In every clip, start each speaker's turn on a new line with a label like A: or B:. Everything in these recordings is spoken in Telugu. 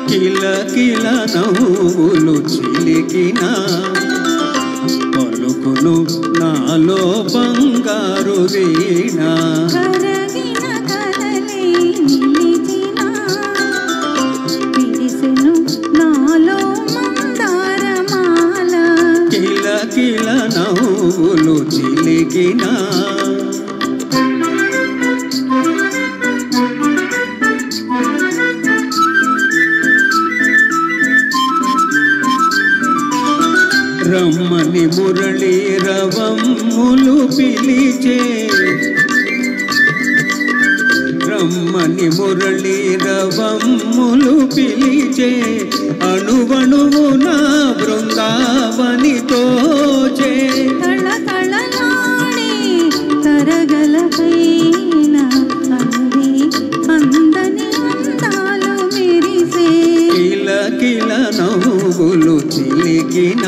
A: కిల కిల నవ్వులు చిలికిన పలుకును నాలో బంగారు వీణ
B: కరగిన కలలే నిలిచిన విరిసెను నాలో మందారమాల
A: కిల కిల నవ్వులు చిలికిన రమ్మని మురళీ రవమ్ములు పిలిచే రమ్మని మురళీ రవమ్ములు పిలిచే అణువణువు నా బృందావని తోచే
B: తళతళలాడే తరగలపైన అంది అందని అందాలు మెరిసే
A: కిల కిల నవ్వులు చిలికిన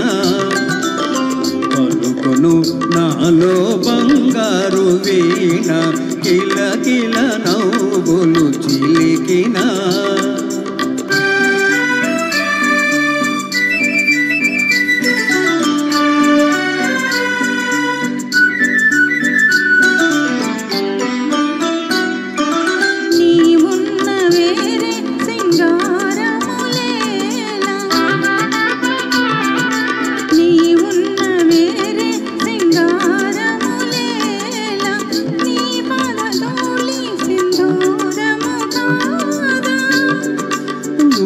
A: పలుకును నాలో బంగారు వీణ కిల కిల నవ్వులు చిలికిన
B: నీవున్న వేరే సింగారములేలా నీవున్న వేరే సింగారములేలా నీ పాదధూళి సింధూరము కాదా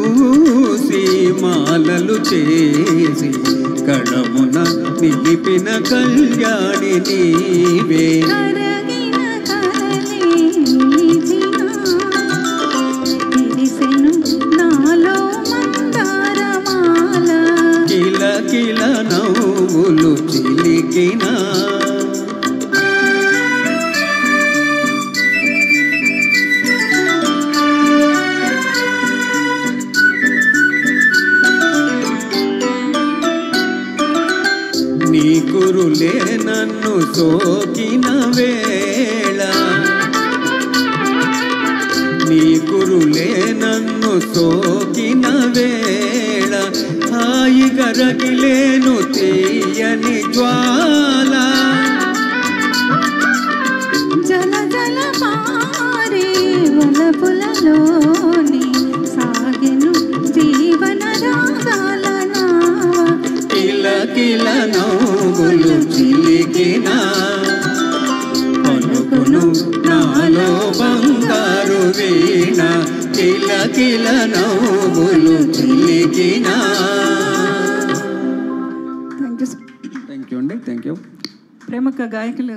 A: ఊసి మాలలు చేసి కళమున నిలిపిన కళ్యాణి నీవే
B: కరగిన కలలే నిలిచిన విరిసెను నాలో మందారమాల
A: కిల కిల నవ్వులు చిలికిన నీ కురులే నన్ను సోకిన వేళ నీ కురులే నన్ను సోకిన వేళ హాయిగా రగిలేను తీయని జ్వాల
B: జల జల పారే వలపులలోని సాగెను జీవన రాగాల నావ
A: కిల కిల నవ్వులు చిలికిన పలుకును నాలో బంగారు వీణ కిల కిల నవ్వులు చిలికిన. థ్యాంక్ యూ అండి. Thank you.
B: ప్రముఖ గాయకులు